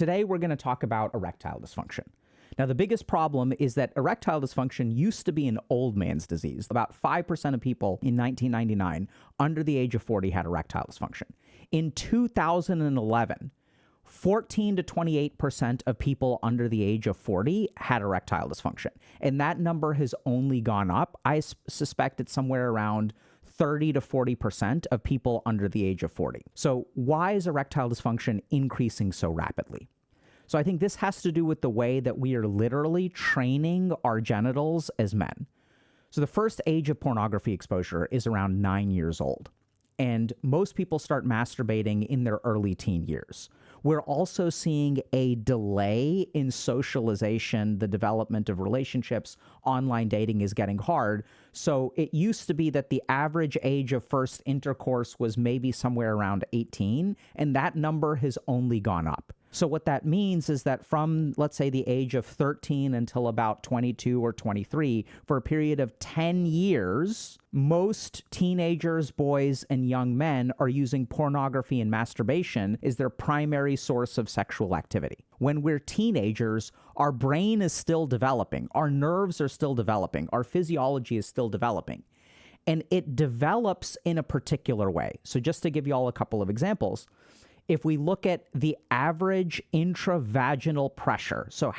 Today, we're going to talk about erectile dysfunction. Now, the biggest problem is that erectile dysfunction used to be an old man's disease. About 5% of people in 1999 under the age of 40 had erectile dysfunction. In 2011, 14 to 28% of people under the age of 40 had erectile dysfunction. And that number has only gone up. I suspect it's somewhere around 30 to 40% of people under the age of 40. So why is erectile dysfunction increasing so rapidly? So I think this has to do with the way that we are literally training our genitals as men. So the first age of pornography exposure is around 9 years old. And most people start masturbating in their early teen years. We're also seeing a delay in socialization, the development of relationships. Online dating is getting hard. So it used to be that the average age of first intercourse was maybe somewhere around 18, and that number has only gone up. So what that means is that from, let's say, the age of 13 until about 22 or 23, for a period of 10 years, most teenagers, boys, and young men are using pornography and masturbation as their primary source of sexual activity. When we're teenagers, our brain is still developing, our nerves are still developing, our physiology is still developing, and it develops in a particular way. So just to give you all a couple of examples, if we look at the average intravaginal pressure, so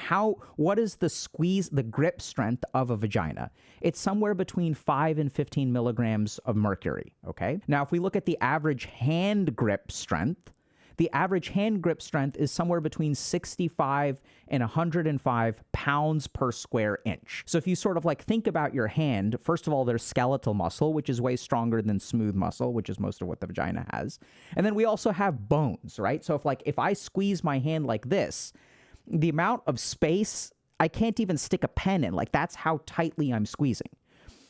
what is the squeeze, the grip strength of a vagina? It's somewhere between 5 and 15 milligrams of mercury, okay? Now, if we look at the average hand grip strength, the average hand grip strength is somewhere between 65 and 105 pounds per square inch. So if you sort of like think about your hand, first of all, there's skeletal muscle, which is way stronger than smooth muscle, which is most of what the vagina has. And then we also have bones, right? So if I squeeze my hand like this, the amount of space, I can't even stick a pen in. Like, that's how tightly I'm squeezing.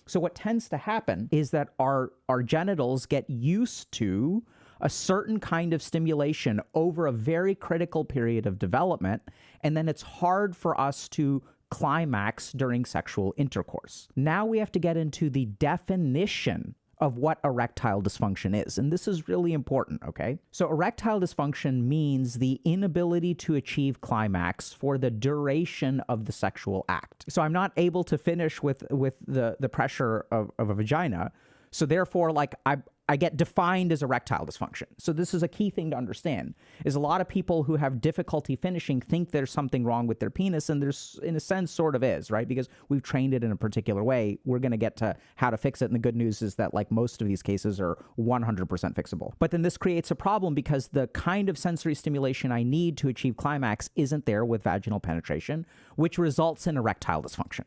So what tends to happen is that our genitals get used to a certain kind of stimulation over a very critical period of development, and then it's hard for us to climax during sexual intercourse. Now we have to get into the definition of what erectile dysfunction is, and this is really important, okay? So erectile dysfunction means the inability to achieve climax for the duration of the sexual act. So I'm not able to finish with the pressure of a vagina, so therefore, like, I get defined as erectile dysfunction. So this is a key thing to understand, is a lot of people who have difficulty finishing think there's something wrong with their penis, and there's, in a sense, sort of is, right? Because we've trained it in a particular way. We're going to get to how to fix it, and the good news is that, like, most of these cases are 100% fixable. But then this creates a problem because the kind of sensory stimulation I need to achieve climax isn't there with vaginal penetration, which results in erectile dysfunction.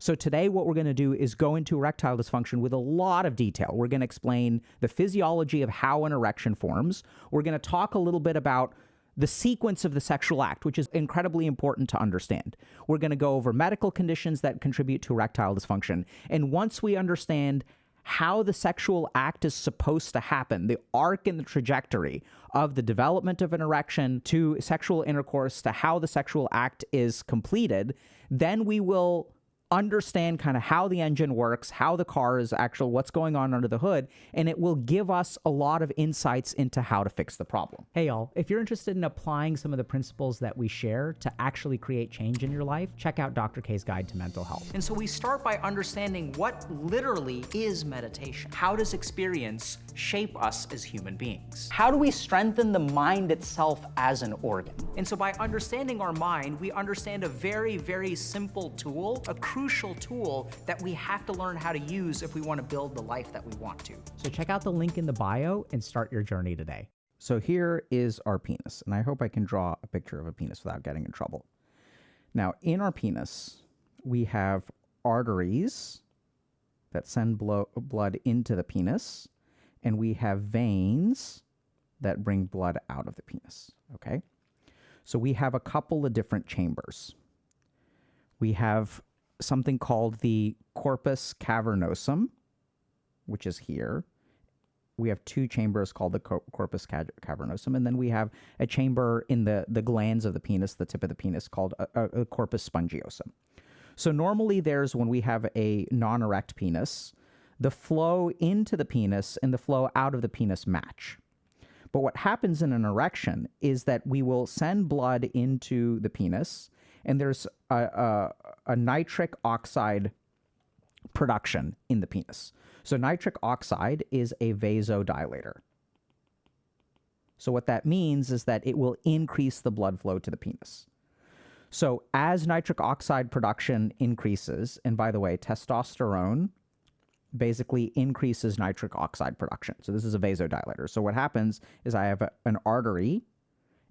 So today what we're going to do is go into erectile dysfunction with a lot of detail. We're going to explain the physiology of how an erection forms. We're going to talk a little bit about the sequence of the sexual act, which is incredibly important to understand. We're going to go over medical conditions that contribute to erectile dysfunction. And once we understand how the sexual act is supposed to happen, the arc and the trajectory of the development of an erection to sexual intercourse to how the sexual act is completed, then we will understand kind of how the engine works, how the car is actually, what's going on under the hood, and it will give us a lot of insights into how to fix the problem. Hey y'all, if you're interested in applying some of the principles that we share to actually create change in your life, check out Dr. K's Guide to Mental Health. And so we start by understanding what literally is meditation. How does experience shape us as human beings? How do we strengthen the mind itself as an organ? And so by understanding our mind, we understand a very, very simple tool, a crucial tool that we have to learn how to use if we want to build the life that we want to. So check out the link in the bio and start your journey today. So here is our penis, and I hope I can draw a picture of a penis without getting in trouble. Now, in our penis, we have arteries that send blood into the penis, and we have veins that bring blood out of the penis, okay? So we have a couple of different chambers. We have something called the corpus cavernosum, which is here. We have two chambers called the corpus cavernosum, and then we have a chamber in the glands of the penis, the tip of the penis, called a corpus spongiosum. So normally when we have a non-erect penis, the flow into the penis and the flow out of the penis match. But what happens in an erection is that we will send blood into the penis, and there's a nitric oxide production in the penis. So nitric oxide is a vasodilator. So what that means is that it will increase the blood flow to the penis. So as nitric oxide production increases, and by the way, testosterone basically increases nitric oxide production. So this is a vasodilator. So what happens is I have an artery,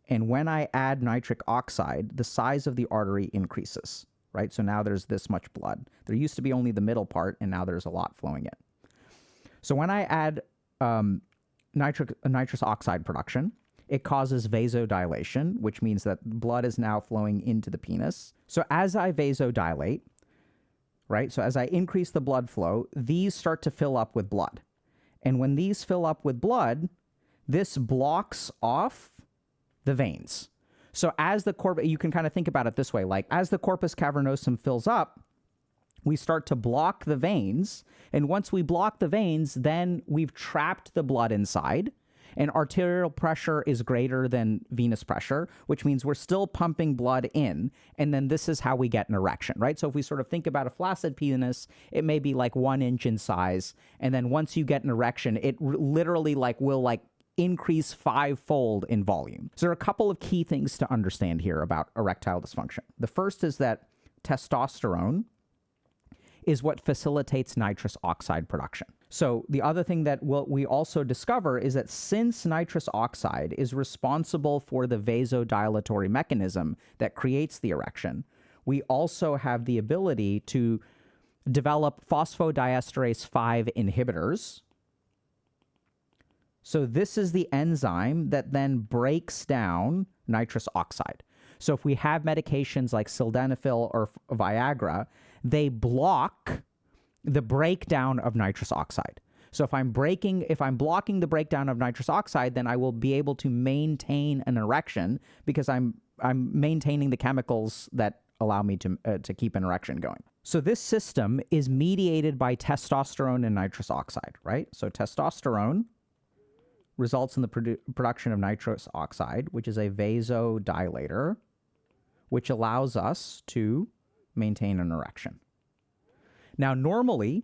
and when I add nitric oxide, the size of the artery increases, right? So now there's this much blood. There used to be only the middle part, and now there's a lot flowing in. So when I add nitrous oxide production, it causes vasodilation, which means that blood is now flowing into the penis. So as I vasodilate, right, so as I increase the blood flow, these start to fill up with blood. And when these fill up with blood, this blocks off the veins. So as the you can kind of think about it this way, like as the corpus cavernosum fills up, we start to block the veins. And once we block the veins, then we've trapped the blood inside. And arterial pressure is greater than venous pressure, which means we're still pumping blood in. And then this is how we get an erection, right? So if we sort of think about a flaccid penis, it may be like 1 inch in size. And then once you get an erection, it literally will increase 5-fold in volume. So there are a couple of key things to understand here about erectile dysfunction. The first is that testosterone is what facilitates nitrous oxide production. So the other thing that we also discover is that since nitrous oxide is responsible for the vasodilatory mechanism that creates the erection, we also have the ability to develop phosphodiesterase 5 inhibitors. So this is the enzyme that then breaks down nitrous oxide. So if we have medications like sildenafil or Viagra, they block the breakdown of nitrous oxide. So if I'm blocking the breakdown of nitrous oxide, then I will be able to maintain an erection because I'm maintaining the chemicals that allow me to keep an erection going. So this system is mediated by testosterone and nitrous oxide, right? So testosterone results in the production of nitrous oxide, which is a vasodilator, which allows us to maintain an erection. Now, normally,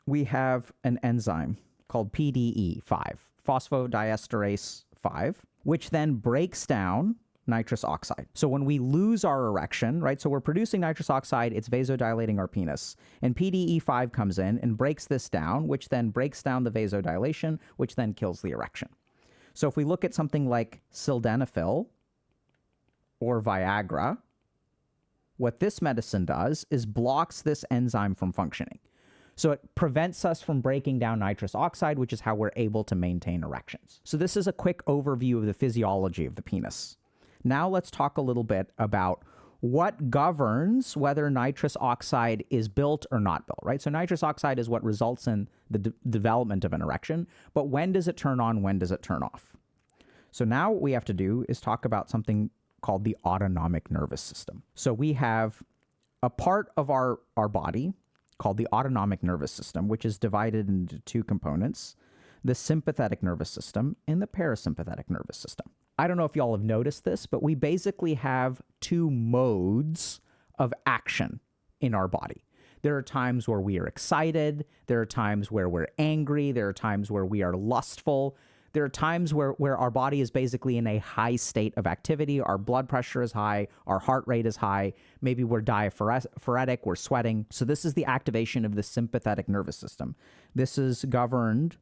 we have an enzyme called PDE5, phosphodiesterase 5, which then breaks down nitrous oxide. So when we lose our erection, right, so we're producing nitrous oxide, it's vasodilating our penis, and PDE5 comes in and breaks this down, which then breaks down the vasodilation, which then kills the erection. So if we look at something like sildenafil or Viagra, what this medicine does is blocks this enzyme from functioning. So it prevents us from breaking down nitrous oxide, which is how we're able to maintain erections. So this is a quick overview of the physiology of the penis. Now let's talk a little bit about what governs whether nitrous oxide is built or not built, right? So nitrous oxide is what results in the development of an erection, but when does it turn on, when does it turn off? So now what we have to do is talk about something called the autonomic nervous system. So we have a part of our body called the autonomic nervous system, which is divided into two components, the sympathetic nervous system and the parasympathetic nervous system. I don't know if y'all have noticed this, but we basically have two modes of action in our body. There are times where we are excited, there are times where we're angry, there are times where we are lustful. There are times where our body is basically in a high state of activity. Our blood pressure is high, our heart rate is high, maybe we're diaphoretic, we're sweating. So this is the activation of the sympathetic nervous system. This is governed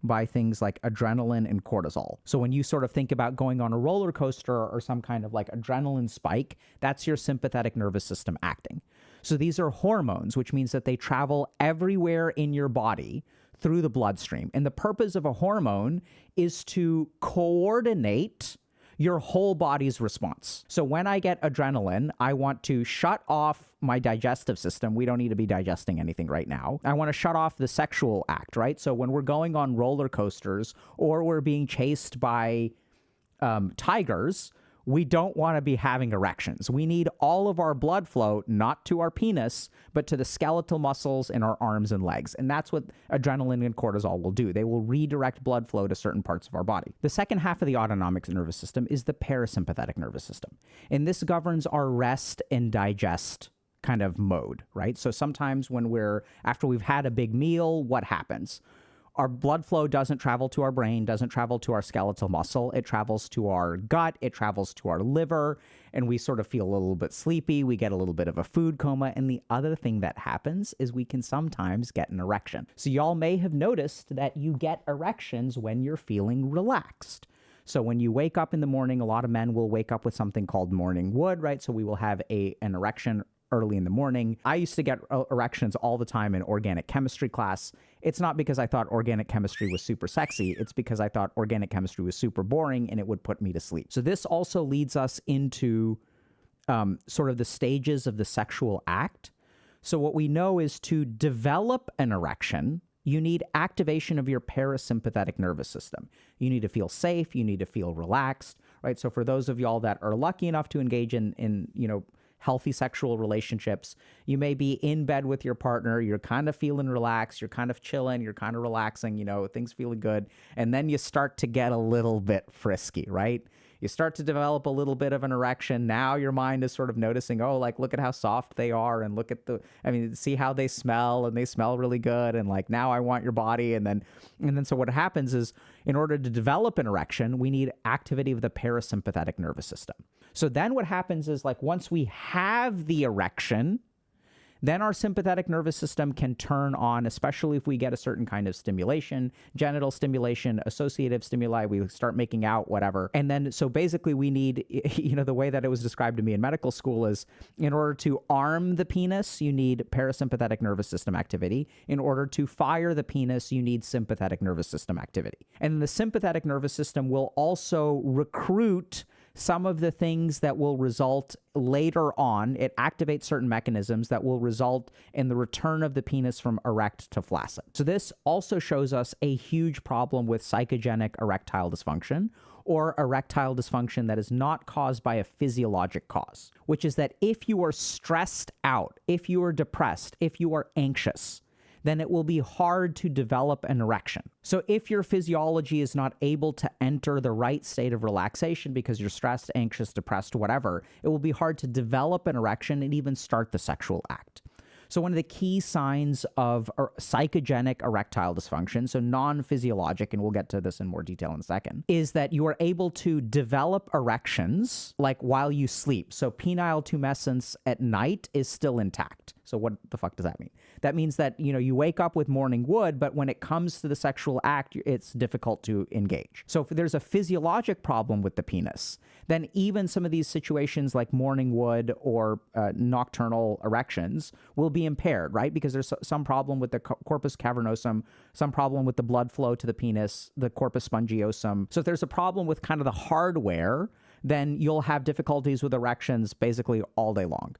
by things like adrenaline and cortisol. So when you sort of think about going on a roller coaster or some kind of like adrenaline spike, that's your sympathetic nervous system acting. So these are hormones, which means that they travel everywhere in your body through the bloodstream. And the purpose of a hormone is to coordinate your whole body's response. So when I get adrenaline, I want to shut off my digestive system. We don't need to be digesting anything right now. I want to shut off the sexual act, right? So when we're going on roller coasters or we're being chased by tigers, we don't want to be having erections. We need all of our blood flow, not to our penis, but to the skeletal muscles in our arms and legs. And that's what adrenaline and cortisol will do. They will redirect blood flow to certain parts of our body. The second half of the autonomic nervous system is the parasympathetic nervous system. And this governs our rest and digest kind of mode, right? So sometimes after we've had a big meal, what happens? Our blood flow doesn't travel to our brain, doesn't travel to our skeletal muscle. It travels to our gut, it travels to our liver, and we sort of feel a little bit sleepy. We get a little bit of a food coma. And the other thing that happens is we can sometimes get an erection. So y'all may have noticed that you get erections when you're feeling relaxed. So when you wake up in the morning, a lot of men will wake up with something called morning wood, right? So we will have an erection early in the morning. I used to get erections all the time in organic chemistry class. It's not because I thought organic chemistry was super sexy. It's because I thought organic chemistry was super boring and it would put me to sleep. So this also leads us into sort of the stages of the sexual act. So what we know is to develop an erection, you need activation of your parasympathetic nervous system. You need to feel safe. You need to feel relaxed, right? So for those of y'all that are lucky enough to engage in healthy sexual relationships, you may be in bed with your partner, you're kind of feeling relaxed, you're kind of chilling, you're kind of relaxing, things feeling good, and then you start to get a little bit frisky, right? You start to develop a little bit of an erection. Now your mind is sort of noticing, look at how soft they are, and see how they smell, and they smell really good, and now I want your body. And then so what happens is, in order to develop an erection, we need activity of the parasympathetic nervous system. So then what happens is, once we have the erection, then our sympathetic nervous system can turn on, especially if we get a certain kind of stimulation, genital stimulation, associative stimuli, we start making out, whatever. And then, so basically we need, the way that it was described to me in medical school is, in order to arm the penis, you need parasympathetic nervous system activity. In order to fire the penis, you need sympathetic nervous system activity. And the sympathetic nervous system will also recruit some of the things that will result later on. It activates certain mechanisms that will result in the return of the penis from erect to flaccid. So this also shows us a huge problem with psychogenic erectile dysfunction, or erectile dysfunction that is not caused by a physiologic cause, which is that if you are stressed out, if you are depressed, if you are anxious, then it will be hard to develop an erection. So if your physiology is not able to enter the right state of relaxation because you're stressed, anxious, depressed, whatever, it will be hard to develop an erection and even start the sexual act. So one of the key signs of psychogenic erectile dysfunction, so non-physiologic, and we'll get to this in more detail in a second, is that you are able to develop erections while you sleep. So penile tumescence at night is still intact. So what the fuck does that mean? That means that, you wake up with morning wood, but when it comes to the sexual act, it's difficult to engage. So if there's a physiologic problem with the penis, then even some of these situations like morning wood or nocturnal erections will be impaired, right? Because there's some problem with the corpus cavernosum, some problem with the blood flow to the penis, the corpus spongiosum. So if there's a problem with kind of the hardware, then you'll have difficulties with erections basically all day long.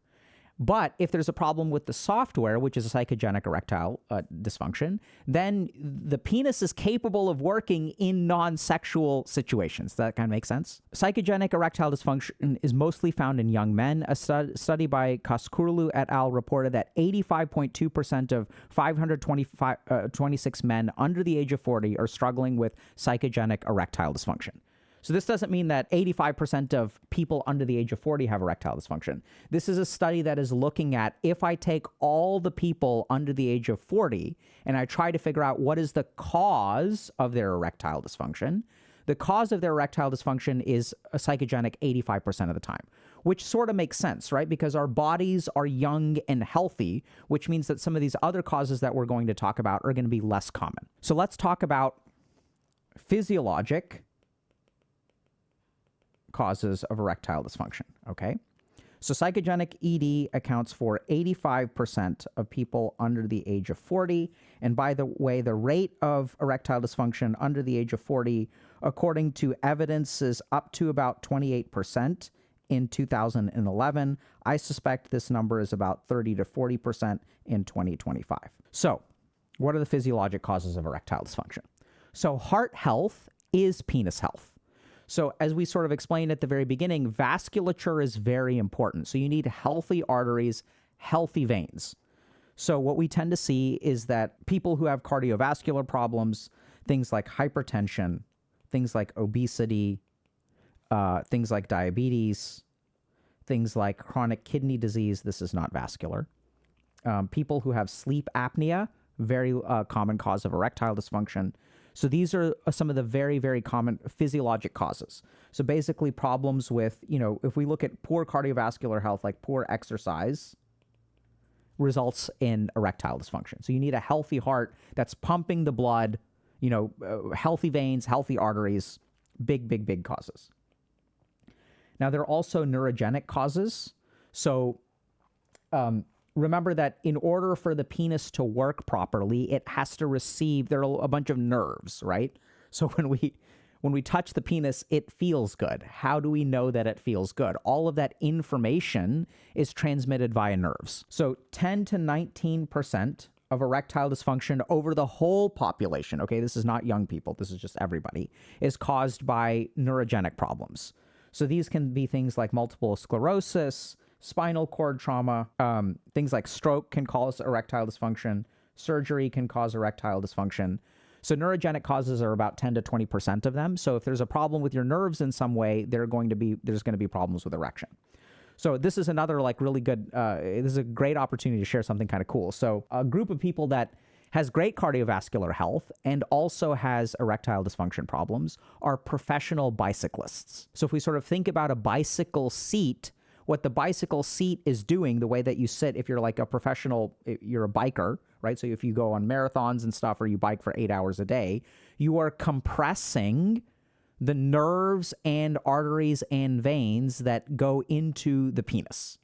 But if there's a problem with the software, which is a psychogenic erectile dysfunction, then the penis is capable of working in non-sexual situations. Does that kind of make sense? Psychogenic erectile dysfunction is mostly found in young men. A study by Kaskurlu et al. Reported that 85.2% of 526 men under the age of 40 are struggling with psychogenic erectile dysfunction. So this doesn't mean that 85% of people under the age of 40 have erectile dysfunction. This is a study that is looking at, if I take all the people under the age of 40 and I try to figure out what is the cause of their erectile dysfunction, the cause of their erectile dysfunction is a psychogenic 85% of the time, which sort of makes sense, right? Because our bodies are young and healthy, which means that some of these other causes that we're going to talk about are going to be less common. So let's talk about physiologic causes of erectile dysfunction, okay? So psychogenic ED accounts for 85% of people under the age of 40. And by the way, the rate of erectile dysfunction under the age of 40, according to evidence, is up to about 28% in 2011. I suspect this number is about 30 to 40% in 2025. So what are the physiologic causes of erectile dysfunction? So heart health is penis health. So as we sort of explained at the very beginning, vasculature is very important. So you need healthy arteries, healthy veins. So what we tend to see is that people who have cardiovascular problems, things like hypertension, things like obesity, things like diabetes, things like chronic kidney disease, this is not vascular. People who have sleep apnea, very common cause of erectile dysfunction. So these are some of the very, very common physiologic causes. So basically problems with, if we look at poor cardiovascular health, like poor exercise, results in erectile dysfunction. So you need a healthy heart that's pumping the blood, healthy veins, healthy arteries, big, big, big causes. Now, there are also neurogenic causes. So remember that in order for the penis to work properly, it has to receive, there are a bunch of nerves, right? So when we touch the penis, it feels good. How do we know that it feels good? All of that information is transmitted via nerves. So 10 to 19% of erectile dysfunction over the whole population, okay, this is not young people, this is just everybody, is caused by neurogenic problems. So these can be things like multiple sclerosis, spinal cord trauma, things like stroke can cause erectile dysfunction, surgery can cause erectile dysfunction. So neurogenic causes are about 10 to 20% of them. So if there's a problem with your nerves in some way, there's going to be problems with erection. So this is another really good, this is a great opportunity to share something kind of cool. So a group of people that has great cardiovascular health and also has erectile dysfunction problems are professional bicyclists. So if we sort of think about a bicycle seat, what the bicycle seat is doing, the way that you sit, if you're like a professional, you're a biker, right? So if you go on marathons and stuff, or you bike for 8 hours a day, you are compressing the nerves and arteries and veins that go into the penis.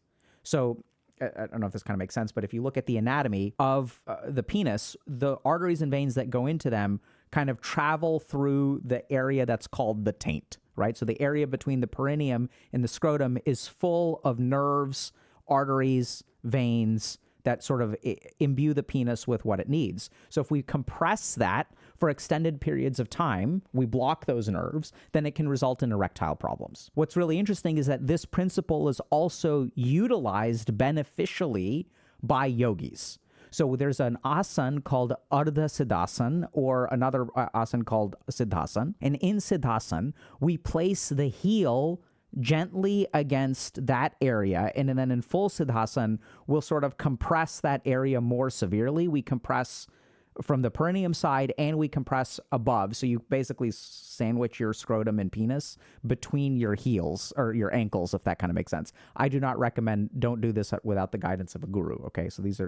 So I don't know if this kind of makes sense, but if you look at the anatomy of the penis, the arteries and veins that go into them kind of travel through the area that's called the taint, right? So the area between the perineum and the scrotum is full of nerves, arteries, veins that sort of imbue the penis with what it needs. So if we compress that for extended periods of time, we block those nerves, then it can result in erectile problems. What's really interesting is that this principle is also utilized beneficially by yogis. So there's an asana called Ardha Siddhasana, or another asana called Siddhasana. And in Siddhasana, we place the heel gently against that area, and then in full Siddhasana, we'll sort of compress that area more severely. We compress from the perineum side and we compress above. So you basically sandwich your scrotum and penis between your heels or your ankles, if that kind of makes sense. I do not recommend, don't do this without the guidance of a guru, okay? So these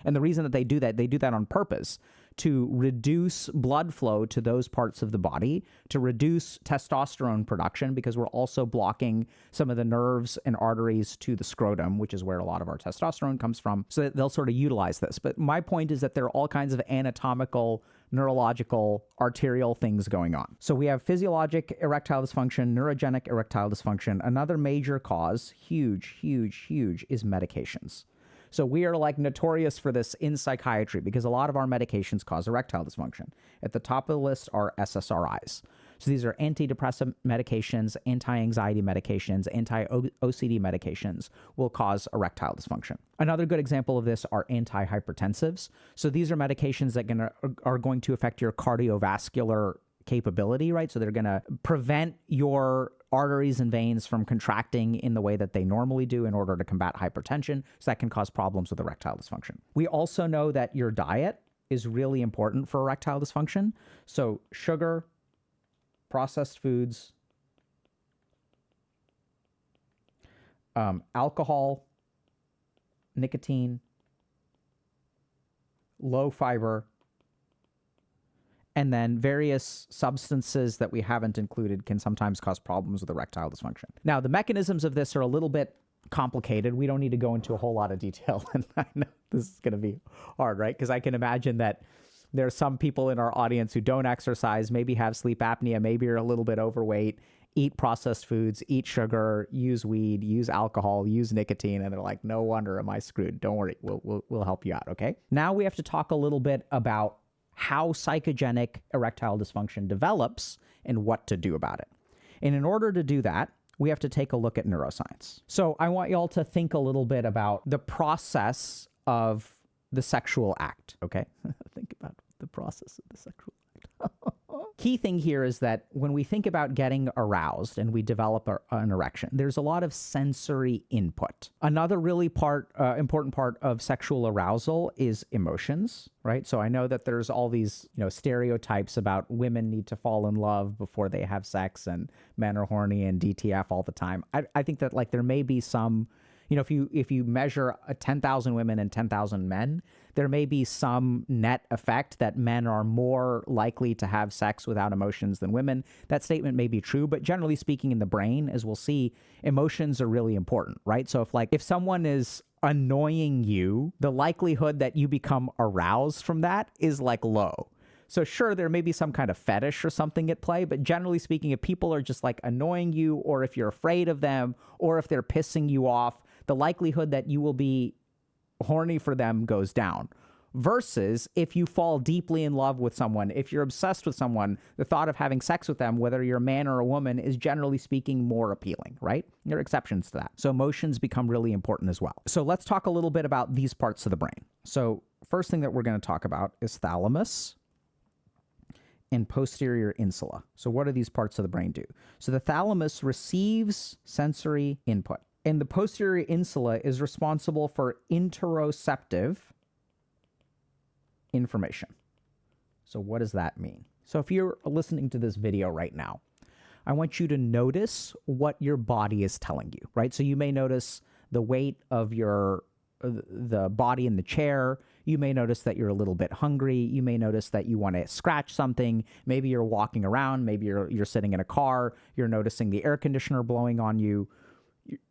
and the reason that they do that on purpose to reduce blood flow to those parts of the body, to reduce testosterone production, because we're also blocking some of the nerves and arteries to the scrotum, which is where a lot of our testosterone comes from. So that they'll sort of utilize this. But my point is that there are all kinds of anatomical, neurological, arterial things going on. So we have physiologic erectile dysfunction, neurogenic erectile dysfunction. Another major cause, huge, is medications. So we are notorious for this in psychiatry because a lot of our medications cause erectile dysfunction. At the top of the list are SSRIs. So these are antidepressant medications, anti-anxiety medications, anti-OCD medications will cause erectile dysfunction. Another good example of this are antihypertensives. So these are medications that are going to affect your cardiovascular capability, right? So they're going to prevent your arteries and veins from contracting in the way that they normally do in order to combat hypertension. So that can cause problems with erectile dysfunction. We also know that your diet is really important for erectile dysfunction. So sugar, processed foods, alcohol, nicotine, low fiber, and then various substances that we haven't included can sometimes cause problems with erectile dysfunction. Now, the mechanisms of this are a little bit complicated. We don't need to go into a whole lot of detail. And I know this is going to be hard, right? Because I can imagine that there are some people in our audience who don't exercise, maybe have sleep apnea, maybe are a little bit overweight, eat processed foods, eat sugar, use weed, use alcohol, use nicotine, and they're like, no wonder am I screwed. Don't worry, we'll help you out, okay? Now we have to talk a little bit about how psychogenic erectile dysfunction develops and what to do about it. And in order to do that, we have to take a look at neuroscience. So I want y'all to think a little bit about the process of the sexual act, okay? Think about the process of the sexual act. Key thing here is that when we think about getting aroused and we develop an erection, there's a lot of sensory input. Another really important part of sexual arousal is emotions, right? So I know that there's all these, stereotypes about women need to fall in love before they have sex and men are horny and DTF all the time. I think that there may be some, if you measure 10,000 women and 10,000 men, there may be some net effect that men are more likely to have sex without emotions than women. That statement may be true, but generally speaking, in the brain, as we'll see, emotions are really important, right? So if someone is annoying you, the likelihood that you become aroused from that is low. So sure, there may be some kind of fetish or something at play, but generally speaking, if people are just annoying you, or if you're afraid of them, or if they're pissing you off, the likelihood that you will be horny for them goes down. Versus if you fall deeply in love with someone, if you're obsessed with someone, the thought of having sex with them, whether you're a man or a woman, is generally speaking more appealing, right? There are exceptions to that. So emotions become really important as well. So let's talk a little bit about these parts of the brain. So first thing that we're going to talk about is thalamus and posterior insula. So what do these parts of the brain do? So the thalamus receives sensory input, and the posterior insula is responsible for interoceptive information. So what does that mean? So if you're listening to this video right now, I want you to notice what your body is telling you, right? So you may notice the weight of the body in the chair. You may notice that you're a little bit hungry. You may notice that you want to scratch something. Maybe you're walking around. Maybe you're sitting in a car. You're noticing the air conditioner blowing on you.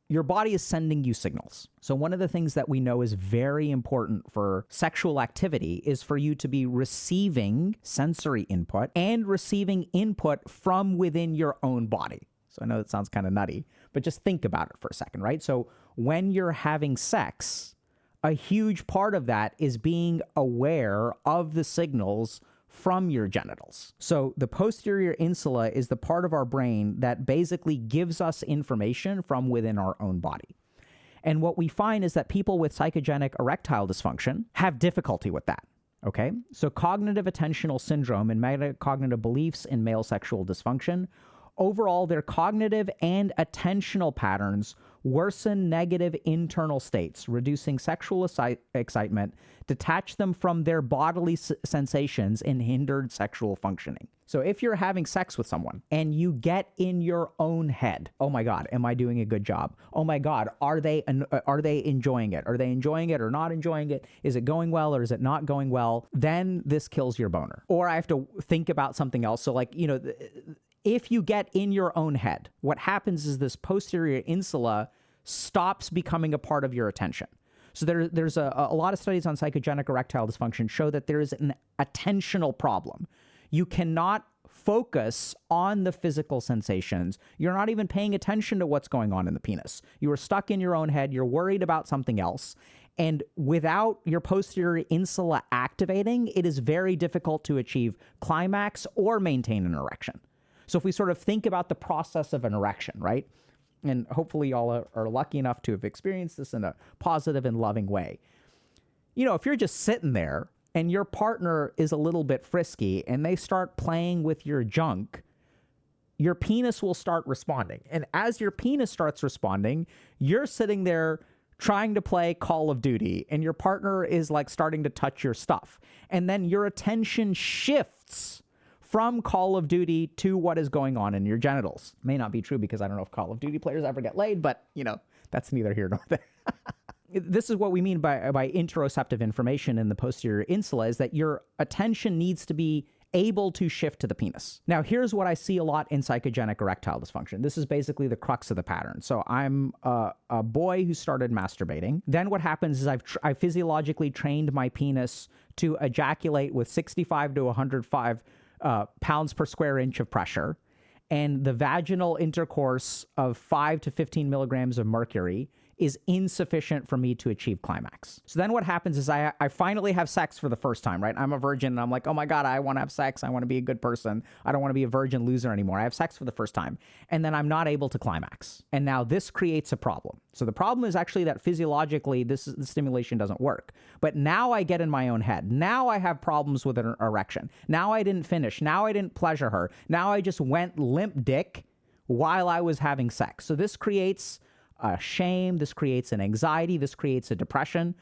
Your body is sending you signals. So one of the things that we know is very important for sexual activity is for you to be receiving sensory input and receiving input from within your own body. So I know that sounds kind of nutty, but just think about it for a second, right? So when you're having sex, a huge part of that is being aware of the signals from your genitals. So the posterior insula is the part of our brain that basically gives us information from within our own body. And what we find is that people with psychogenic erectile dysfunction have difficulty with that. Okay? So cognitive attentional syndrome and metacognitive beliefs in male sexual dysfunction, overall, their cognitive and attentional patterns worsen negative internal states, reducing sexual excitement, detach them from their bodily sensations, and hindered sexual functioning. So if you're having sex with someone and you get in your own head, oh my God, am I doing a good job? Oh my God, are they enjoying it? Are they enjoying it or not enjoying it? Is it going well or is it not going well? Then this kills your boner. Or I have to think about something else. So if you get in your own head, what happens is this posterior insula stops becoming a part of your attention. So there's a lot of studies on psychogenic erectile dysfunction show that there is an attentional problem. You cannot focus on the physical sensations. You're not even paying attention to what's going on in the penis. You are stuck in your own head. You're worried about something else. And without your posterior insula activating, it is very difficult to achieve climax or maintain an erection. So if we sort of think about the process of an erection, right? And hopefully y'all are lucky enough to have experienced this in a positive and loving way. If you're just sitting there and your partner is a little bit frisky and they start playing with your junk, your penis will start responding. And as your penis starts responding, you're sitting there trying to play Call of Duty and your partner is starting to touch your stuff. And then your attention shifts from Call of Duty to what is going on in your genitals. May not be true because I don't know if Call of Duty players ever get laid, but, that's neither here nor there. This is what we mean by interoceptive information in the posterior insula, is that your attention needs to be able to shift to the penis. Now, here's what I see a lot in psychogenic erectile dysfunction. This is basically the crux of the pattern. So I'm a boy who started masturbating. Then what happens is I physiologically trained my penis to ejaculate with 65 to 105 pounds per square inch of pressure, and the vaginal intercourse of 5 to 15 milligrams of mercury is insufficient for me to achieve climax. So then what happens is I finally have sex for the first time, right? I'm a virgin and I'm like, oh my God, I want to have sex. I want to be a good person. I don't want to be a virgin loser anymore. I have sex for the first time. And then I'm not able to climax. And now this creates a problem. So the problem is actually that physiologically the stimulation doesn't work. But now I get in my own head. Now I have problems with an erection. Now I didn't finish. Now I didn't pleasure her. Now I just went limp dick while I was having sex. So this creates a shame, this creates an anxiety, this creates a depression.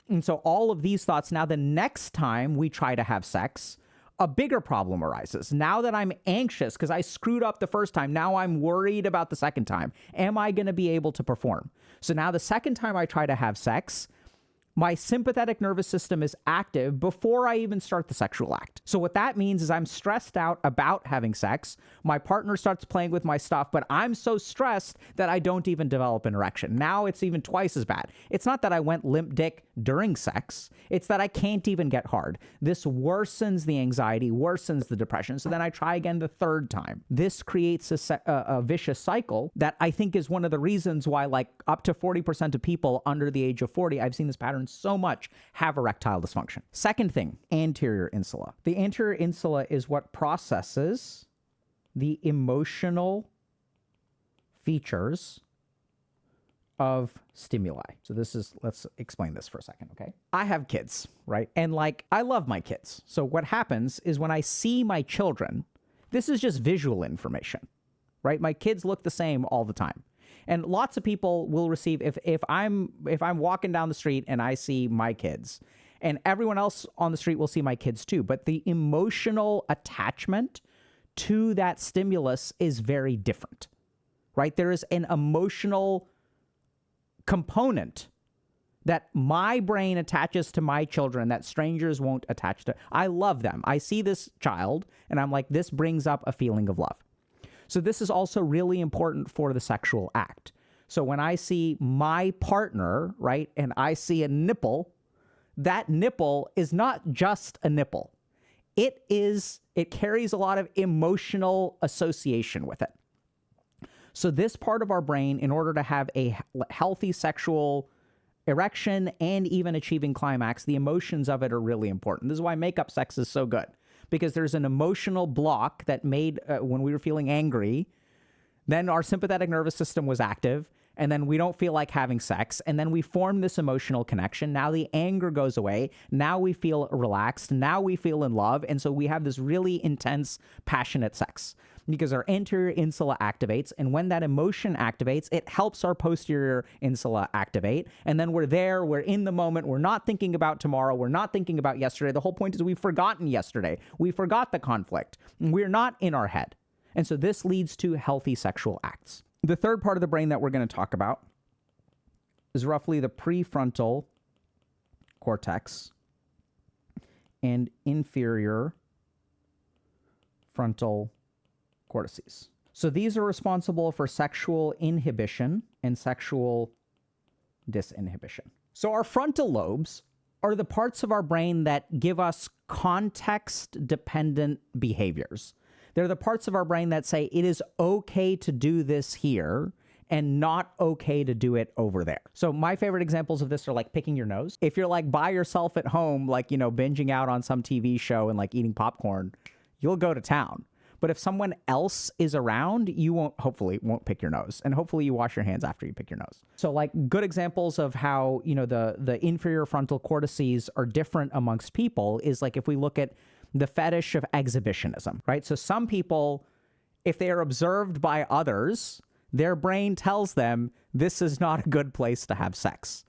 And so all of these thoughts, now the next time we try to have sex, a bigger problem arises. Now that I'm anxious because I screwed up the first time, now I'm worried about the second time. Am I going to be able to perform? So now the second time I try to have sex, my sympathetic nervous system is active before I even start the sexual act. So what that means is I'm stressed out about having sex. My partner starts playing with my stuff, but I'm so stressed that I don't even develop an erection. Now it's even twice as bad. It's not that I went limp dick during sex. It's that I can't even get hard. This worsens the anxiety, worsens the depression. So then I try again the third time. This creates a vicious cycle that I think is one of the reasons why like up to 40% of people under the age of 40, I've seen this pattern so much, have erectile dysfunction. Second thing, anterior insula. The anterior insula is what processes the emotional features of stimuli. So let's explain this for a second, okay? I have kids, right? And like, I love my kids. So what happens is when I see my children, this is just visual information, right? My kids look the same all the time. And lots of people will receive, if I'm walking down the street and I see my kids, and everyone else on the street will see my kids too, but the emotional attachment to that stimulus is very different, right? There is an emotional component that my brain attaches to my children that strangers won't attach to. I love them. I see this child and I'm like, this brings up a feeling of love. So this is also really important for the sexual act. So when I see my partner, right, and I see a nipple, that nipple is not just a nipple. It carries a lot of emotional association with it. So this part of our brain, in order to have a healthy sexual erection and even achieving climax, the emotions of it are really important. This is why makeup sex is so good. Because there's an emotional block that made when we were feeling angry, then our sympathetic nervous system was active, and then we don't feel like having sex, and then we form this emotional connection. Now the anger goes away. Now we feel relaxed. Now we feel in love, and so we have this really intense, passionate sex because our anterior insula activates, and when that emotion activates, it helps our posterior insula activate, and then we're there, we're in the moment, we're not thinking about tomorrow, we're not thinking about yesterday. The whole point is we've forgotten yesterday. We forgot the conflict. We're not in our head. And so this leads to healthy sexual acts. The third part of the brain that we're going to talk about is roughly the prefrontal cortex and inferior frontal cortices. So these are responsible for sexual inhibition and sexual disinhibition. So our frontal lobes are the parts of our brain that give us context-dependent behaviors. They're the parts of our brain that say it is okay to do this here and not okay to do it over there. So my favorite examples of this are like picking your nose. If you're like by yourself at home, like, you know, binging out on some TV show and like eating popcorn, you'll go to town. But if someone else is around, you hopefully won't pick your nose. And hopefully you wash your hands after you pick your nose. So like good examples of how, you know, the inferior frontal cortices are different amongst people is like if we look at the fetish of exhibitionism, right? So some people, if they are observed by others, their brain tells them this is not a good place to have sex.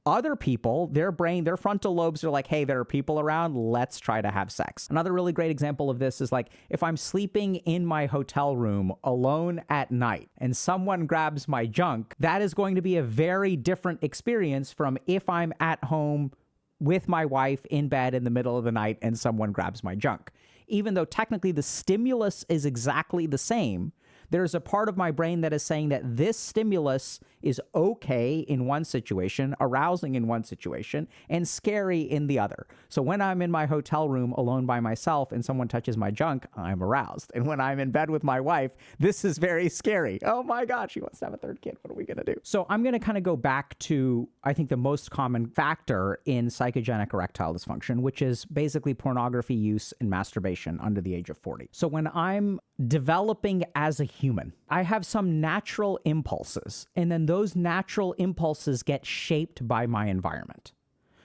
Other people, their frontal lobes are like, hey, there are people around, let's try to have sex. Another really great example of this is like, if I'm sleeping in my hotel room alone at night and someone grabs my junk, that is going to be a very different experience from if I'm at home with my wife in bed in the middle of the night and someone grabs my junk. Even though technically the stimulus is exactly the same, there's a part of my brain that is saying that this stimulus is okay in one situation, arousing in one situation, and scary in the other. So when I'm in my hotel room alone by myself and someone touches my junk, I'm aroused. And when I'm in bed with my wife, this is very scary. Oh my God, she wants to have a third kid. What are we going to do? So I'm going to kind of go back to, I think, the most common factor in psychogenic erectile dysfunction, which is basically pornography use and masturbation under the age of 40. So when I'm developing as a human, I have some natural impulses, and then those natural impulses get shaped by my environment.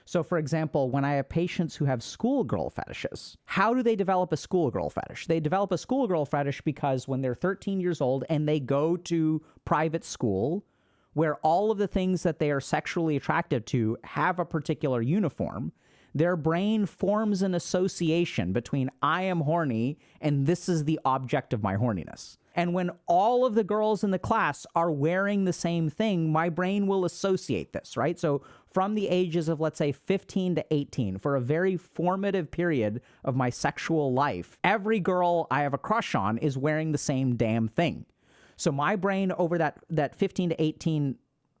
So for example, when I have patients who have schoolgirl fetishes, how do they develop a schoolgirl fetish? They develop a schoolgirl fetish because when they're 13 years old and they go to private school where all of the things that they are sexually attracted to have a particular uniform, their brain forms an association between I am horny and this is the object of my horniness. And when all of the girls in the class are wearing the same thing, my brain will associate this, right? So from the ages of, let's say, 15 to 18, for a very formative period of my sexual life, every girl I have a crush on is wearing the same damn thing. So my brain over that 15 to 18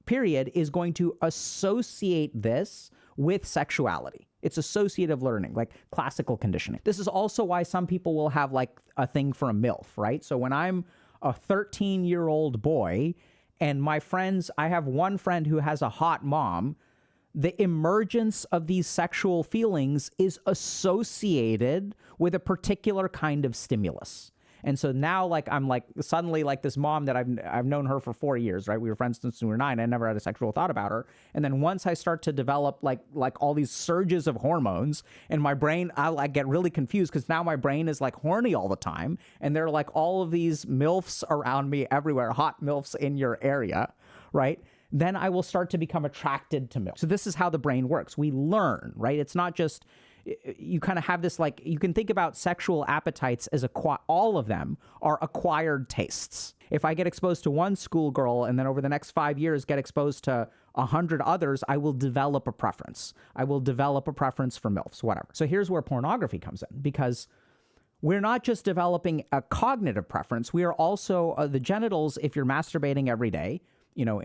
period is going to associate this with sexuality. It's associative learning, like classical conditioning. This is also why some people will have like a thing for a MILF, right? So when I'm a 13-year-old boy and my friends, I have one friend who has a hot mom, the emergence of these sexual feelings is associated with a particular kind of stimulus. And so now, like, I'm like suddenly like this mom that I've known her for 4 years, right? We were friends since we were 9. I never had a sexual thought about her. And then once I start to develop like all these surges of hormones in my brain, I like get really confused because now my brain is like horny all the time. And there are like all of these MILFs around me everywhere, hot MILFs in your area, right? Then I will start to become attracted to MILFs. So this is how the brain works. We learn, right? It's not just... You kind of have this, like, you can think about sexual appetites as all of them are acquired tastes. If I get exposed to one schoolgirl and then over the next 5 years get exposed to 100 others, I will develop a preference. I will develop a preference for MILFs, whatever. So here's where pornography comes in, because we're not just developing a cognitive preference. We are also the genitals, if you're masturbating every day, you know,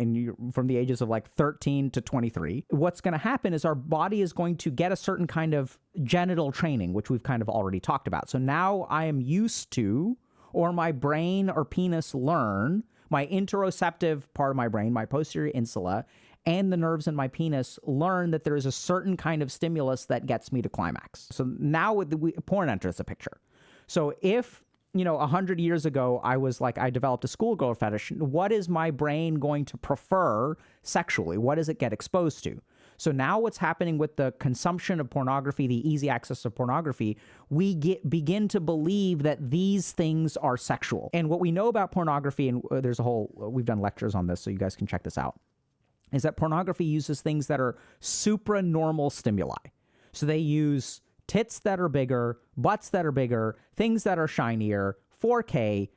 from the ages of like 13 to 23, what's going to happen is our body is going to get a certain kind of genital training, which we've kind of already talked about. So now I am used to, or my brain or penis learn, my interoceptive part of my brain, my posterior insula, and the nerves in my penis learn that there is a certain kind of stimulus that gets me to climax. So now porn enters the picture. So if 100 years ago, I developed a schoolgirl fetish. What is my brain going to prefer sexually? What does it get exposed to? So now what's happening with the consumption of pornography, the easy access of pornography, we begin to believe that these things are sexual. And what we know about pornography, and we've done lectures on this, so you guys can check this out, is that pornography uses things that are supranormal stimuli. So they use tits that are bigger, butts that are bigger, things that are shinier, 4K,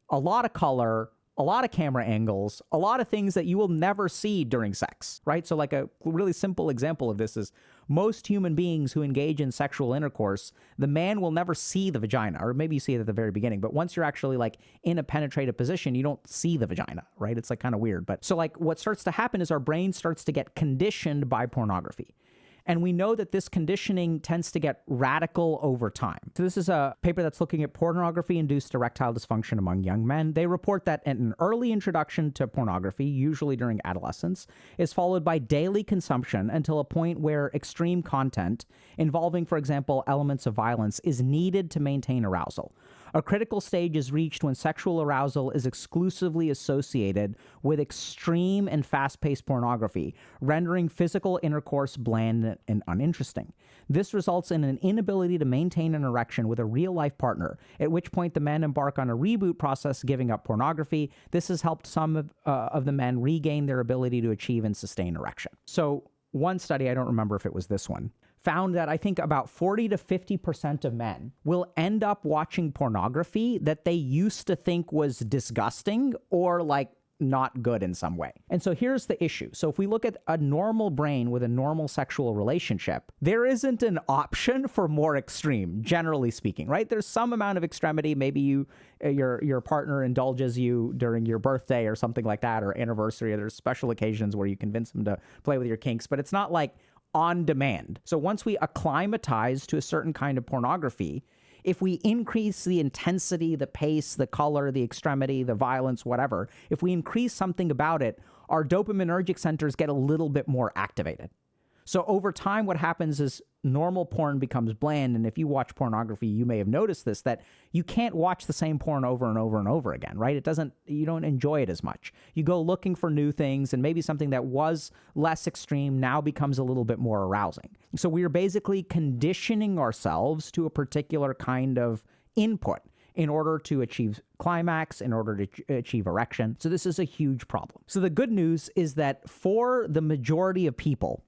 a lot of color, a lot of camera angles, a lot of things that you will never see during sex, right? So like a really simple example of this is most human beings who engage in sexual intercourse, the man will never see the vagina, or maybe you see it at the very beginning, but once you're actually like in a penetrative position, you don't see the vagina, right? It's like kind of weird. But so like what starts to happen is our brain starts to get conditioned by pornography. And we know that this conditioning tends to get radical over time. So this is a paper that's looking at pornography-induced erectile dysfunction among young men. They report that an early introduction to pornography, usually during adolescence, is followed by daily consumption until a point where extreme content involving, for example, elements of violence is needed to maintain arousal. A critical stage is reached when sexual arousal is exclusively associated with extreme and fast-paced pornography, rendering physical intercourse bland and uninteresting. This results in an inability to maintain an erection with a real-life partner, at which point the men embark on a reboot process, giving up pornography. This has helped some of the men regain their ability to achieve and sustain erection. So one study, I don't remember if it was this one, found that I think about 40 to 50% of men will end up watching pornography that they used to think was disgusting or like not good in some way. And so here's the issue. So if we look at a normal brain with a normal sexual relationship, there isn't an option for more extreme, generally speaking, right? There's some amount of extremity. Maybe your partner indulges you during your birthday or something like that, or anniversary, or there's special occasions where you convince them to play with your kinks, but it's not like on demand. So once we acclimatize to a certain kind of pornography, if we increase the intensity, the pace, the color, the extremity, the violence, whatever, if we increase something about it, our dopaminergic centers get a little bit more activated. So over time, what happens is normal porn becomes bland. And if you watch pornography, you may have noticed this, that you can't watch the same porn over and over and over again, right? You don't enjoy it as much. You go looking for new things, and maybe something that was less extreme now becomes a little bit more arousing. So we are basically conditioning ourselves to a particular kind of input in order to achieve climax, in order to achieve erection. So this is a huge problem. So the good news is that for the majority of people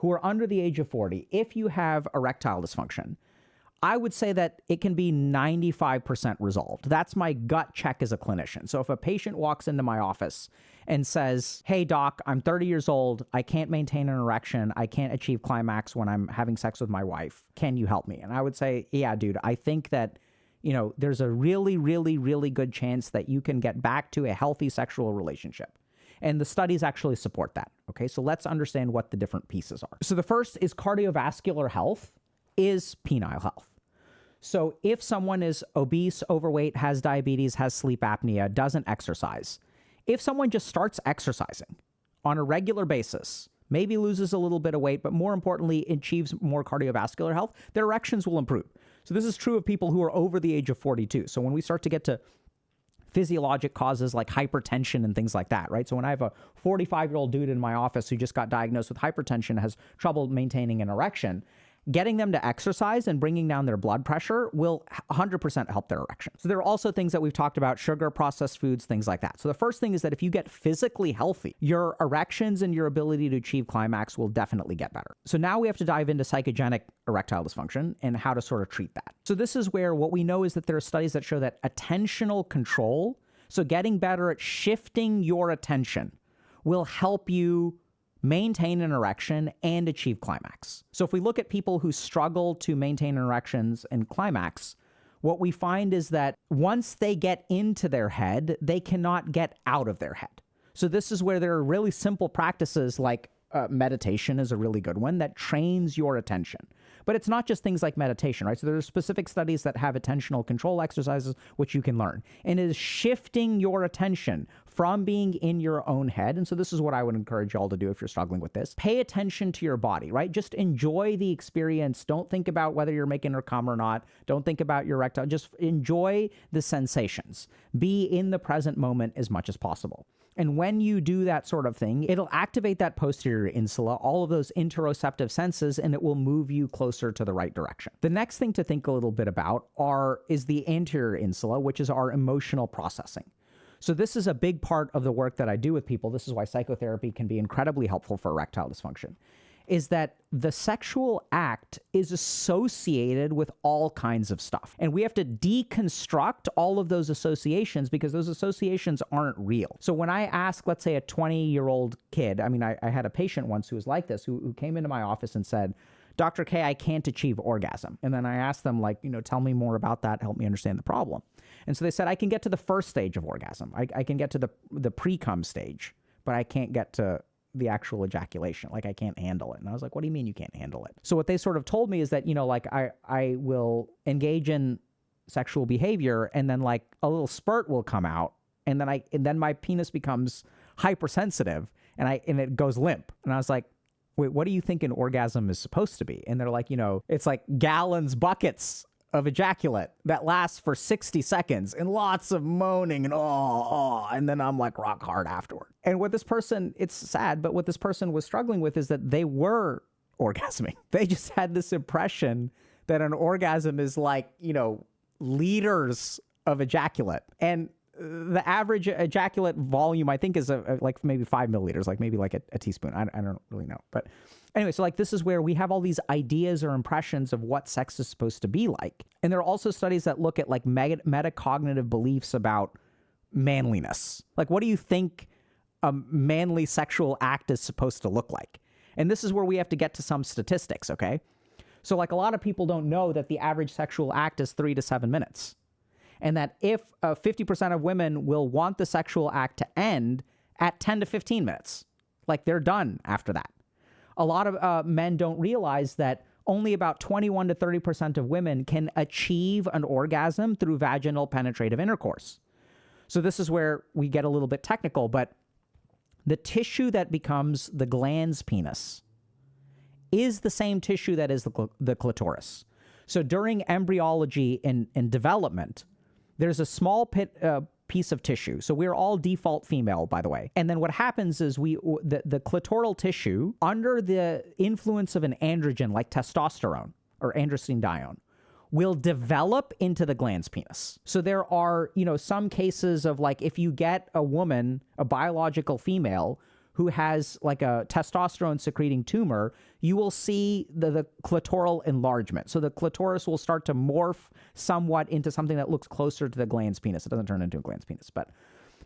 who are under the age of 40, if you have erectile dysfunction, I would say that it can be 95% resolved. That's my gut check as a clinician. So if a patient walks into my office and says, hey, doc, I'm 30 years old. I can't maintain an erection. I can't achieve climax when I'm having sex with my wife. Can you help me? And I would say, yeah, dude, I think that, there's a really, really, really good chance that you can get back to a healthy sexual relationship. And the studies actually support that. Okay, so let's understand what the different pieces are. So the first is cardiovascular health is penile health. So if someone is obese, overweight, has diabetes, has sleep apnea, doesn't exercise, if someone just starts exercising on a regular basis, maybe loses a little bit of weight, but more importantly, achieves more cardiovascular health, their erections will improve. So this is true of people who are over the age of 42. So when we start to get to physiologic causes like hypertension and things like that, right? So when I have a 45-year-old dude in my office who just got diagnosed with hypertension, has trouble maintaining an erection, getting them to exercise and bringing down their blood pressure will 100% help their erection. So there are also things that we've talked about, sugar, processed foods, things like that. So the first thing is that if you get physically healthy, your erections and your ability to achieve climax will definitely get better. So now we have to dive into psychogenic erectile dysfunction and how to sort of treat that. So this is where what we know is that there are studies that show that attentional control, so getting better at shifting your attention, will help you maintain an erection and achieve climax. So if we look at people who struggle to maintain erections and climax, what we find is that once they get into their head, they cannot get out of their head. So this is where there are really simple practices like meditation is a really good one that trains your attention. But it's not just things like meditation, right? So there are specific studies that have attentional control exercises, which you can learn. And it is shifting your attention from being in your own head. And so this is what I would encourage y'all to do if you're struggling with this. Pay attention to your body, right? Just enjoy the experience. Don't think about whether you're making her come or not. Don't think about your erectile. Just enjoy the sensations. Be in the present moment as much as possible. And when you do that sort of thing, it'll activate that posterior insula, all of those interoceptive senses, and it will move you closer to the right direction. The next thing to think a little bit about is the anterior insula, which is our emotional processing. So this is a big part of the work that I do with people. This is why psychotherapy can be incredibly helpful for erectile dysfunction, is that the sexual act is associated with all kinds of stuff. And we have to deconstruct all of those associations because those associations aren't real. So when I ask, let's say, a 20-year-old kid, I had a patient once who was like this, who came into my office and said, Dr. K, I can't achieve orgasm. And then I asked them, tell me more about that, help me understand the problem. And so they said, I can get to the first stage of orgasm. I can get to the pre-cum stage, but I can't get to the actual ejaculation. I can't handle it. And I was like, what do you mean you can't handle it? So what they sort of told me is that, I will engage in sexual behavior and then a little spurt will come out and then my penis becomes hypersensitive and it goes limp. And I was like, wait, what do you think an orgasm is supposed to be? And they're like, it's like gallons, buckets of ejaculate that lasts for 60 seconds and lots of moaning and and then I'm rock hard afterward. And what this person, it's sad, but what this person was struggling with is that they were orgasming. They just had this impression that an orgasm is liters of ejaculate. And the average ejaculate volume, I think, is maybe 5 milliliters, maybe a teaspoon. I don't really know. But anyway, so this is where we have all these ideas or impressions of what sex is supposed to be like. And there are also studies that look at metacognitive beliefs about manliness. Like, what do you think a manly sexual act is supposed to look like? And this is where we have to get to some statistics, okay? So like a lot of people don't know that the average sexual act is 3 to 7 minutes. And that if 50% of women will want the sexual act to end at 10 to 15 minutes, like they're done after that. A lot of men don't realize that only about 21 to 30% of women can achieve an orgasm through vaginal penetrative intercourse. So this is where we get a little bit technical, but the tissue that becomes the glans penis is the same tissue that is the clitoris. So during embryology and development, there's a small piece of tissue. So we're all default female, by the way. And then what happens is the clitoral tissue, under the influence of an androgen like testosterone or androstenedione, will develop into the glans penis. So there are, some cases of like, if you get a woman, a biological female, who has like a testosterone secreting tumor, you will see the clitoral enlargement. So the clitoris will start to morph somewhat into something that looks closer to the glans penis. It doesn't turn into a glans penis. But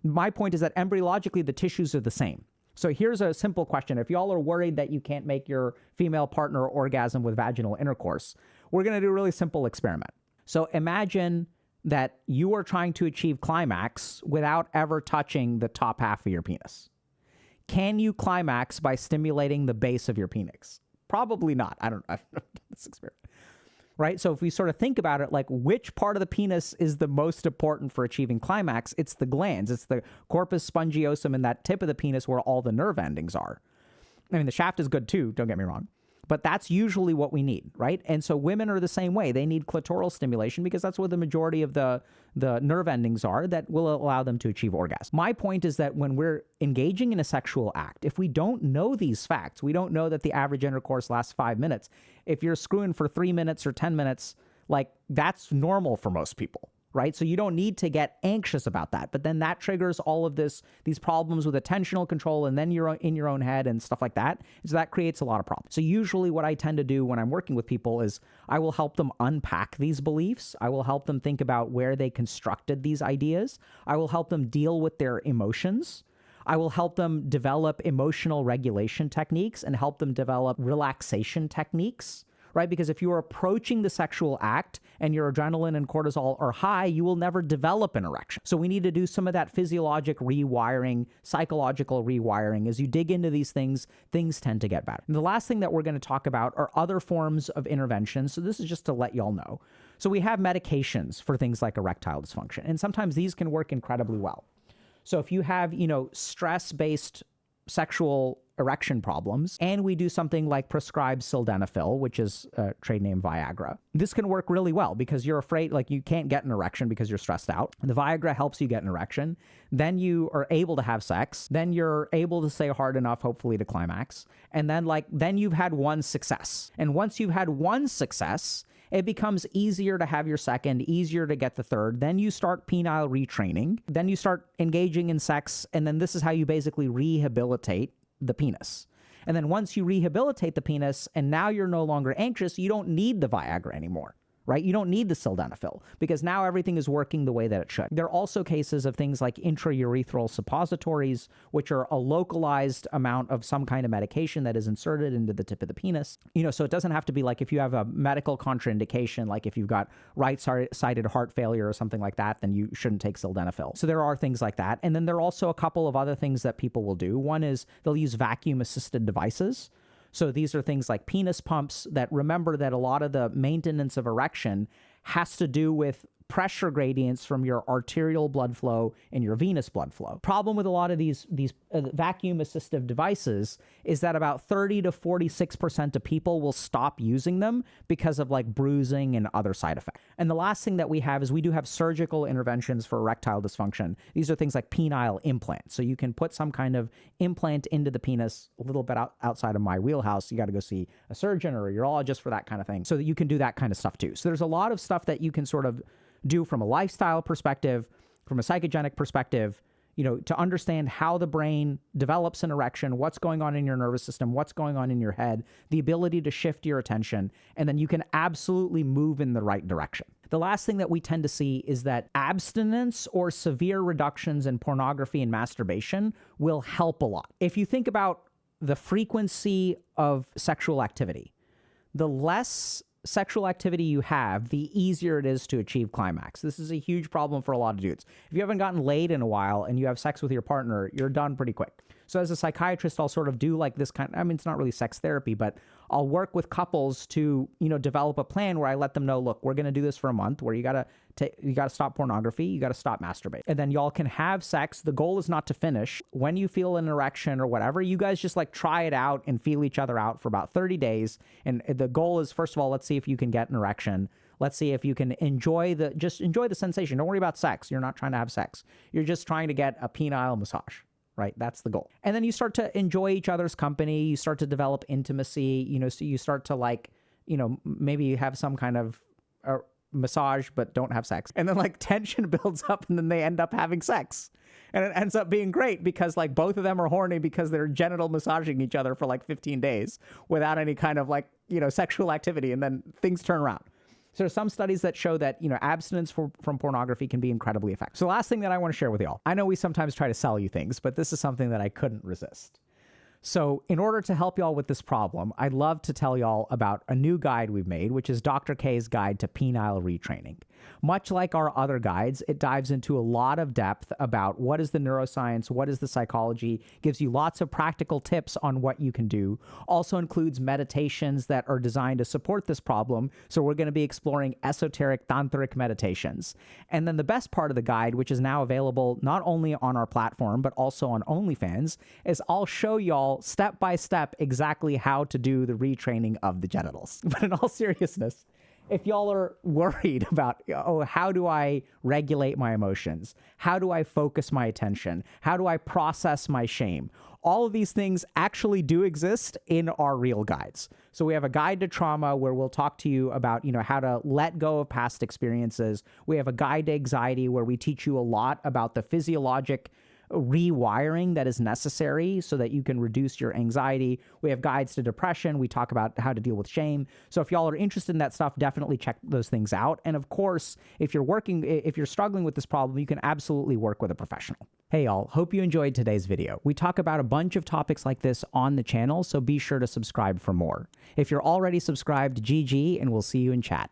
my point is that embryologically, the tissues are the same. So here's a simple question. If y'all are worried that you can't make your female partner orgasm with vaginal intercourse, we're going to do a really simple experiment. So imagine that you are trying to achieve climax without ever touching the top half of your penis. Can you climax by stimulating the base of your penis? Probably not. I don't know this experiment. Right? So if we sort of think about it, like which part of the penis is the most important for achieving climax? It's the glans. It's the corpus spongiosum in that tip of the penis where all the nerve endings are. I mean, the shaft is good too, don't get me wrong. But that's usually what we need, right? And so women are the same way. They need clitoral stimulation because that's where the majority of the nerve endings are that will allow them to achieve orgasm. My point is that when we're engaging in a sexual act, if we don't know these facts, we don't know that the average intercourse lasts 5 minutes. If you're screwing for 3 minutes or 10 minutes, like that's normal for most people, right? So you don't need to get anxious about that. But then that triggers all of these problems with attentional control, and then you're in your own head and stuff like that. So that creates a lot of problems. So usually what I tend to do when I'm working with people is I will help them unpack these beliefs. I will help them think about where they constructed these ideas. I will help them deal with their emotions. I will help them develop emotional regulation techniques and help them develop relaxation techniques. Right? Because if you are approaching the sexual act and your adrenaline and cortisol are high, you will never develop an erection. So we need to do some of that physiologic rewiring, psychological rewiring. As you dig into these things, things tend to get better. And the last thing that we're going to talk about are other forms of intervention. So this is just to let y'all know. So we have medications for things like erectile dysfunction, and sometimes these can work incredibly well. So if you have, stress-based sexual erection problems, and we do something like prescribe sildenafil, which is a trade name Viagra. This can work really well because you're afraid, like you can't get an erection because you're stressed out. The Viagra helps you get an erection. Then you are able to have sex. Then you're able to stay hard enough, hopefully, to climax. And then you've had one success. And once you've had one success, it becomes easier to have your second, easier to get the third. Then you start penile retraining. Then you start engaging in sex. And then this is how you basically rehabilitate the penis. And then once you rehabilitate the penis and now you're no longer anxious, you don't need the Viagra anymore, right? You don't need the sildenafil because now everything is working the way that it should. There are also cases of things like intraurethral suppositories, which are a localized amount of some kind of medication that is inserted into the tip of the penis. So it doesn't have to be like if you have a medical contraindication, like if you've got right-sided heart failure or something like that, then you shouldn't take sildenafil. So there are things like that. And then there are also a couple of other things that people will do. One is they'll use vacuum-assisted devices. So these are things like penis pumps that, remember that a lot of the maintenance of erection has to do with pressure gradients from your arterial blood flow and your venous blood flow. Problem with a lot of these vacuum assistive devices is that about 30 to 46% of people will stop using them because of like bruising and other side effects. And the last thing that we have is we do have surgical interventions for erectile dysfunction. These are things like penile implants. So you can put some kind of implant into the penis, a little bit outside of my wheelhouse. You got to go see a surgeon or a urologist for that kind of thing. So that you can do that kind of stuff too. So there's a lot of stuff that you can sort of do from a lifestyle perspective, from a psychogenic perspective, to understand how the brain develops an erection, what's going on in your nervous system, what's going on in your head, the ability to shift your attention, and then you can absolutely move in the right direction. The last thing that we tend to see is that abstinence or severe reductions in pornography and masturbation will help a lot. If you think about the frequency of sexual activity, the less sexual activity you have, the easier it is to achieve climax. This is a huge problem for a lot of dudes. If you haven't gotten laid in a while and you have sex with your partner, you're done pretty quick. So as a psychiatrist, I'll sort of do like this kind of, I mean, it's not really sex therapy, but I'll work with couples to, develop a plan where I let them know, look, we're going to do this for a month where you got to stop pornography, you got to stop masturbate. And then y'all can have sex. The goal is not to finish. When you feel an erection or whatever, you guys just like try it out and feel each other out for about 30 days. And the goal is, first of all, let's see if you can get an erection. Let's see if you can enjoy the sensation. Don't worry about sex. You're not trying to have sex. You're just trying to get a penile massage. Right? That's the goal. And then you start to enjoy each other's company. You start to develop intimacy, so you start to maybe have some kind of massage, but don't have sex. And then tension builds up and then they end up having sex. And it ends up being great because both of them are horny because they're genital massaging each other for 15 days without any kind of sexual activity. And then things turn around. So there's some studies that show that, abstinence from pornography can be incredibly effective. So the last thing that I want to share with y'all, I know we sometimes try to sell you things, but this is something that I couldn't resist. So in order to help y'all with this problem, I'd love to tell y'all about a new guide we've made, which is Dr. K's Guide to Penile Retraining. Much like our other guides, it dives into a lot of depth about what is the neuroscience, what is the psychology, gives you lots of practical tips on what you can do. Also includes meditations that are designed to support this problem. So we're going to be exploring esoteric tantric meditations. And then the best part of the guide, which is now available not only on our platform, but also on OnlyFans, is I'll show y'all step by step exactly how to do the retraining of the genitals. But in all seriousness, if y'all are worried about, how do I regulate my emotions? How do I focus my attention? How do I process my shame? All of these things actually do exist in our real guides. So we have a guide to trauma where we'll talk to you about, how to let go of past experiences. We have a guide to anxiety where we teach you a lot about the physiologic rewiring that is necessary so that you can reduce your anxiety. We have guides to depression. We talk about how to deal with shame. So if y'all are interested in that stuff, definitely check those things out. And of course, if you're struggling with this problem, you can absolutely work with a professional. Hey y'all, hope you enjoyed today's video. We talk about a bunch of topics like this on the channel, so be sure to subscribe for more. If you're already subscribed, GG, and we'll see you in chat.